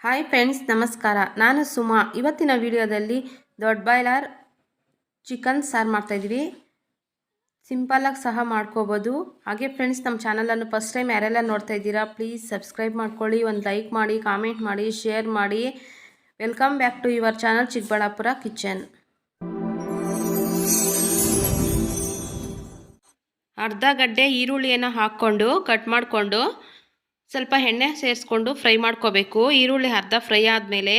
Hi friends, ನಮಸ್ಕಾರ. ನಾನು ಸುಮಾ. ಇವತ್ತಿನ ವಿಡಿಯೋದಲ್ಲಿ ದೊಡ್ಡ ಬಾಯ್ಲರ್ ಚಿಕನ್ ಸಾರು ಮಾಡ್ತಾಯಿದ್ವಿ. ಸಿಂಪಲಾಗಿ ಸಹ ಮಾಡ್ಕೋಬೋದು. ಹಾಗೆ ಫ್ರೆಂಡ್ಸ್, ನಮ್ಮ ಚಾನಲನ್ನು ಫಸ್ಟ್ ಟೈಮ್ ಯಾರೆಲ್ಲ ನೋಡ್ತಾ ಇದ್ದೀರಾ ಪ್ಲೀಸ್ ಸಬ್ಸ್ಕ್ರೈಬ್ ಮಾಡ್ಕೊಳ್ಳಿ, ಒಂದು ಲೈಕ್ ಮಾಡಿ, ಕಾಮೆಂಟ್ ಮಾಡಿ, ಶೇರ್ ಮಾಡಿ. Welcome back to your channel Chikkaballapura kitchen. ಅರ್ಧ ಗಡ್ಡೆ ಈರುಳ್ಳಿಯನ್ನು ಹಾಕ್ಕೊಂಡು ಕಟ್ ಮಾಡಿಕೊಂಡು ಸ್ವಲ್ಪ ಎಣ್ಣೆ ಸೇರಿಸ್ಕೊಂಡು ಫ್ರೈ ಮಾಡ್ಕೋಬೇಕು. ಈರುಳ್ಳಿ ಅರ್ಧ ಫ್ರೈ ಆದಮೇಲೆ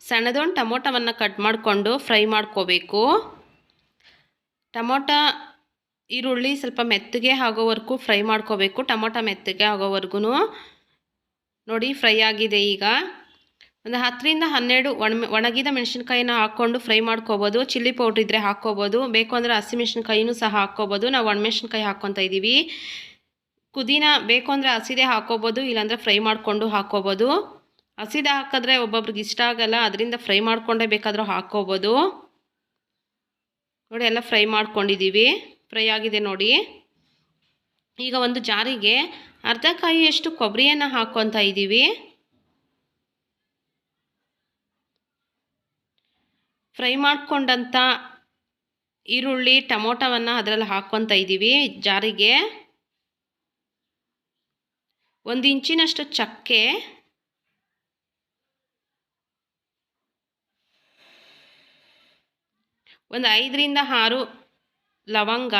ಸಣ್ಣದೊಂದು ಟೊಮೊಟೊವನ್ನು ಕಟ್ ಮಾಡಿಕೊಂಡು ಫ್ರೈ ಮಾಡ್ಕೋಬೇಕು. ಟೊಮೊಟೊ ಈರುಳ್ಳಿ ಸ್ವಲ್ಪ ಮೆತ್ತಗೆ ಆಗೋವರೆಗೂ ಫ್ರೈ ಮಾಡ್ಕೋಬೇಕು. ಟೊಮೊಟೊ ಮೆತ್ತಗೆ ಆಗೋವರೆಗೂ ನೋಡಿ ಫ್ರೈ ಆಗಿದೆ. ಈಗ ಒಂದು 10ರಿಂದ 12 ಒಣಗಿದ ಮೆಣಸಿನ್ಕಾಯಿನ ಹಾಕ್ಕೊಂಡು ಫ್ರೈ ಮಾಡ್ಕೋಬೋದು. ಚಿಲ್ಲಿ ಪೌಡ್ರ್ ಇದ್ದರೆ ಹಾಕ್ಕೋಬೋದು, ಬೇಕು ಅಂದರೆ ಹಸಿಮೆಣ್ಸಿನ್ಕಾಯಿನೂ ಸಹ ಹಾಕ್ಕೋಬೋದು. ನಾವು ಒಣಮೆಣ್ಸಿನ್ಕಾಯಿ ಹಾಕ್ಕೊತಾ ಇದ್ದೀವಿ. ಪುದೀನ ಬೇಕು ಅಂದರೆ ಹಸಿದೇ ಹಾಕ್ಕೋಬೋದು, ಇಲ್ಲಾಂದರೆ ಫ್ರೈ ಮಾಡಿಕೊಂಡು ಹಾಕ್ಕೋಬೋದು. ಹಸಿದೆ ಹಾಕಿದ್ರೆ ಒಬ್ಬೊಬ್ರಿಗೆ ಇಷ್ಟ ಆಗಲ್ಲ, ಅದರಿಂದ ಫ್ರೈ ಮಾಡಿಕೊಂಡೇ ಬೇಕಾದರೂ ಹಾಕ್ಕೋಬೋದು. ನೋಡಿ ಎಲ್ಲ ಫ್ರೈ ಮಾಡ್ಕೊಂಡಿದ್ದೀವಿ, ಫ್ರೈ ಆಗಿದೆ ನೋಡಿ. ಈಗ ಒಂದು ಜಾರಿಗೆ ಅರ್ಧ ಕಾಯಿಯಷ್ಟು ಕೊಬ್ಬರಿಯನ್ನು ಹಾಕ್ಕೊತಾ ಇದ್ದೀವಿ. ಫ್ರೈ ಮಾಡ್ಕೊಂಡಂಥ ಈರುಳ್ಳಿ ಟೊಮೊಟೊವನ್ನು ಅದರಲ್ಲಿ ಹಾಕ್ಕೊತಾ ಇದ್ದೀವಿ ಜಾರಿಗೆ. 1 ಇಂಚಿನಷ್ಟು ಚಕ್ಕೆ, 5ರಿಂದ 6 ಲವಂಗ,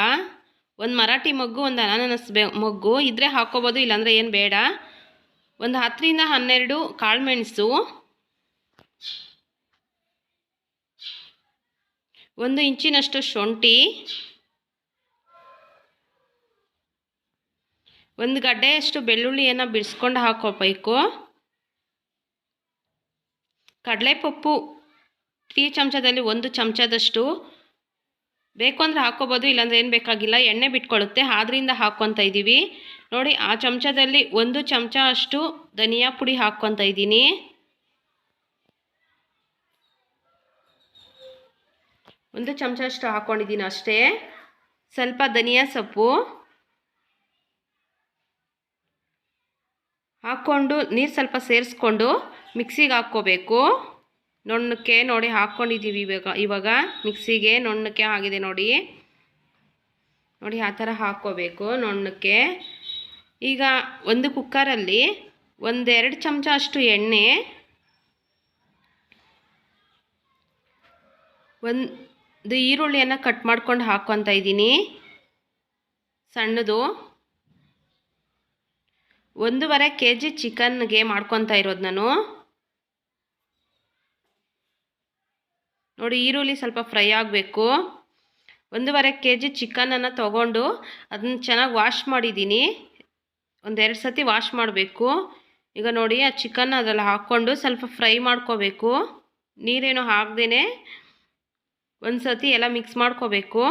1 ಮರಾಠಿ ಮೊಗ್ಗು, 1 ಅನಾನಸ್ ಮೊಗ್ಗು ಇದ್ದರೆ ಹಾಕ್ಕೋಬೋದು, ಇಲ್ಲಾಂದರೆ ಏನು ಬೇಡ. 10ರಿಂದ 12 ಕಾಳುಮೆಣಸು, 1 ಇಂಚಿನಷ್ಟು ಶುಂಠಿ, 1 ಗಡ್ಡೆಯಷ್ಟು ಬೆಳ್ಳುಳ್ಳಿಯನ್ನು ಬಿಡಿಸ್ಕೊಂಡು ಹಾಕ್ಕೋಬೇಕು. ಕಡಲೆಪಪ್ಪು ಟೀ ಚಮಚದಲ್ಲಿ 1 ಚಮಚದಷ್ಟು, ಬೇಕು ಅಂದರೆ ಹಾಕ್ಕೋಬೋದು, ಇಲ್ಲಾಂದರೆ ಏನು ಬೇಕಾಗಿಲ್ಲ, ಎಣ್ಣೆ ಬಿಟ್ಕೊಳ್ಳುತ್ತೆ, ಆದ್ದರಿಂದ ಹಾಕ್ಕೊತಾ ಇದ್ದೀವಿ. ನೋಡಿ ಆ ಚಮಚದಲ್ಲಿ 1 ಚಮಚ ಅಷ್ಟು ಧನಿಯಾ ಪುಡಿ ಹಾಕ್ಕೊತಾ ಇದ್ದೀನಿ. 1 ಚಮಚ ಅಷ್ಟು ಹಾಕ್ಕೊಂಡಿದ್ದೀನಿ ಅಷ್ಟೇ. ಸ್ವಲ್ಪ ಧನಿಯಾ ಸೊಪ್ಪು ಹಾಕ್ಕೊಂಡು ನೀರು ಸ್ವಲ್ಪ ಸೇರಿಸ್ಕೊಂಡು ಮಿಕ್ಸಿಗೆ ಹಾಕ್ಕೋಬೇಕು. ನುಣ್ಣಕ್ಕೆ ನೋಡಿ ಹಾಕ್ಕೊಂಡಿದ್ದೀವಿ. ಇವಾಗ ಮಿಕ್ಸಿಗೆ ನುಣ್ಣಕ್ಕೆ ಆಗಿದೆ ನೋಡಿ. ನೋಡಿ ಆ ಥರ ಹಾಕ್ಕೋಬೇಕು ನುಣ್ಣಕ್ಕೆ. ಈಗ ಒಂದು ಕುಕ್ಕರಲ್ಲಿ 1-2 ಚಮಚ ಅಷ್ಟು ಎಣ್ಣೆ, 1 ಈರುಳ್ಳಿಯನ್ನು ಕಟ್ ಮಾಡ್ಕೊಂಡು ಹಾಕ್ಕೊತಾ ಇದ್ದೀನಿ ಸಣ್ಣದು. 1.5 kg ಚಿಕನ್ಗೆ ಮಾಡ್ಕೊತಾ ಇರೋದು ನಾನು. ನೋಡಿ ಈರುಳ್ಳಿ ಸ್ವಲ್ಪ ಫ್ರೈ ಆಗಬೇಕು. 1.5 kg ಚಿಕನನ್ನು ತೊಗೊಂಡು ಅದನ್ನ ಚೆನ್ನಾಗಿ ವಾಶ್ ಮಾಡಿದ್ದೀನಿ. 1-2 ಸತಿ ವಾಶ್ ಮಾಡಬೇಕು. ಈಗ ನೋಡಿ ಆ ಚಿಕನ್ ಅದರಲ್ಲಿ ಹಾಕ್ಕೊಂಡು ಸ್ವಲ್ಪ ಫ್ರೈ ಮಾಡ್ಕೋಬೇಕು. ನೀರೇನು ಹಾಕ್ದೇ ಒಂದು ಸತಿ ಎಲ್ಲ ಮಿಕ್ಸ್ ಮಾಡ್ಕೋಬೇಕು.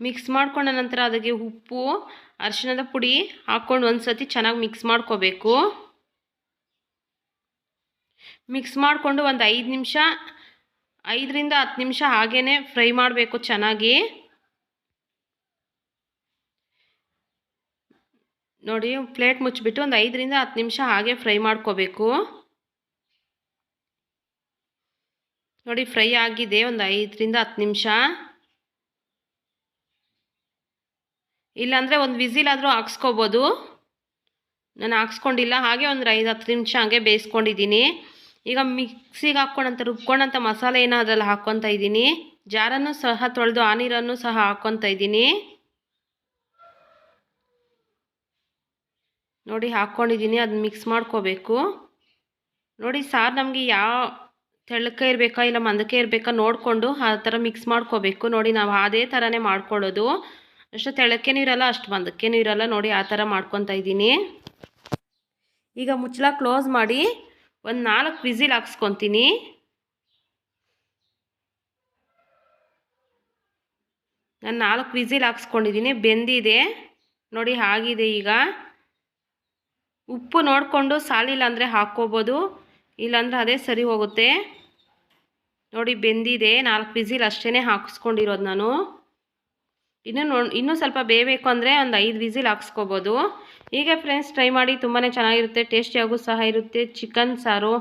ಮಿಕ್ಸ್ ಮಾಡ್ಕೊಂಡ ನಂತರ ಅದಕ್ಕೆ ಉಪ್ಪು, ಅರಿಶಿಣದ ಪುಡಿ ಹಾಕ್ಕೊಂಡು ಒಂದು ಸತಿ ಚೆನ್ನಾಗಿ ಮಿಕ್ಸ್ ಮಾಡ್ಕೋಬೇಕು. ಮಿಕ್ಸ್ ಮಾಡಿಕೊಂಡು ಒಂದು 5 ನಿಮಿಷ, 5ರಿಂದ 10 ನಿಮಿಷ ಹಾಗೇ ಫ್ರೈ ಮಾಡಬೇಕು ಚೆನ್ನಾಗಿ. ನೋಡಿ ಪ್ಲೇಟ್ ಮುಚ್ಚಿಬಿಟ್ಟು ಒಂದು 5ರಿಂದ 10 ನಿಮಿಷ ಹಾಗೆ ಫ್ರೈ ಮಾಡ್ಕೋಬೇಕು. ನೋಡಿ ಫ್ರೈ ಆಗಿದೆ ಒಂದು 5ರಿಂದ 10 ನಿಮಿಷ. ಇಲ್ಲಾಂದರೆ ಒಂದು ವಿಸಿಲ್ ಆದರೂ ಹಾಕ್ಸ್ಕೋಬೋದು. ನಾನು ಹಾಕ್ಸ್ಕೊಂಡಿಲ್ಲ, ಹಾಗೆ ಒಂದು 5-10 ನಿಮಿಷ ಹಾಗೆ ಬೇಯಿಸ್ಕೊಂಡಿದ್ದೀನಿ. ಈಗ ಮಿಕ್ಸಿಗೆ ಹಾಕ್ಕೊಂಡಂಥ ರುಬ್ಕೊಂಡಂಥ ಮಸಾಲೆ ಏನೋ ಅದರಲ್ಲಿ ಹಾಕ್ಕೊತಾ ಇದ್ದೀನಿ. ಜಾರನ್ನು ಸಹ ತೊಳೆದು ಆ ನೀರನ್ನು ಸಹ ಹಾಕ್ಕೊತಾ ಇದ್ದೀನಿ. ನೋಡಿ ಹಾಕ್ಕೊಂಡಿದ್ದೀನಿ, ಅದನ್ನ ಮಿಕ್ಸ್ ಮಾಡ್ಕೋಬೇಕು. ನೋಡಿ ಸಾರು ನಮಗೆ ಯಾವ ತೆಳ್ಳಕ್ಕೆ ಇರಬೇಕಾ ಇಲ್ಲ ಮಂದಕ್ಕೆ ಇರಬೇಕಾ ನೋಡಿಕೊಂಡು ಆ ಥರ ಮಿಕ್ಸ್ ಮಾಡ್ಕೋಬೇಕು. ನೋಡಿ ನಾವು ಅದೇ ಥರನೇ ಮಾಡ್ಕೊಳ್ಳೋದು. ಅಷ್ಟು ತೆಳ್ಳಕ್ಕೇನೂ ಇರಲ್ಲ, ಅಷ್ಟು ಮಂದಕ್ಕೇನೂ ಇರಲ್ಲ. ನೋಡಿ ಆ ಥರ ಮಾಡ್ಕೊತಾ ಇದ್ದೀನಿ. ಈಗ ಮುಚ್ಚಳ ಕ್ಲೋಸ್ ಮಾಡಿ ಒಂದು 4 ವಿಸಿಲ್ ಹಾಕ್ಸ್ಕೊತೀನಿ. ನಾನು 4 ವಿಸಿಲ್ ಹಾಕ್ಸ್ಕೊಂಡಿದ್ದೀನಿ, ಬೆಂದಿದೆ ನೋಡಿ ಆಗಿದೆ. ಈಗ ಉಪ್ಪು ನೋಡಿಕೊಂಡು ಸಾಲಿಲ್ಲ ಅಂದರೆ ಹಾಕ್ಕೋಬೋದು, ಇಲ್ಲಾಂದರೆ ಅದೇ ಸರಿ ಹೋಗುತ್ತೆ. ನೋಡಿ ಬೆಂದಿದೆ, 4 ವಿಸಿಲ್ ಅಷ್ಟೇ ಹಾಕಿಸ್ಕೊಂಡಿರೋದು ನಾನು. ಇನ್ನೂ ಸ್ವಲ್ಪ ಬೇಯಬೇಕು ಅಂದರೆ ಒಂದು 5 ವಿಸಿಲ್ ಹಾಕ್ಸ್ಕೋಬೋದು. ಹೀಗೆ ಫ್ರೆಂಡ್ಸ್ ಟ್ರೈ ಮಾಡಿ, ತುಂಬಾ ಚೆನ್ನಾಗಿರುತ್ತೆ, ಟೇಸ್ಟಿಯಾಗೂ ಸಹ ಇರುತ್ತೆ ಚಿಕನ್ ಸಾರು.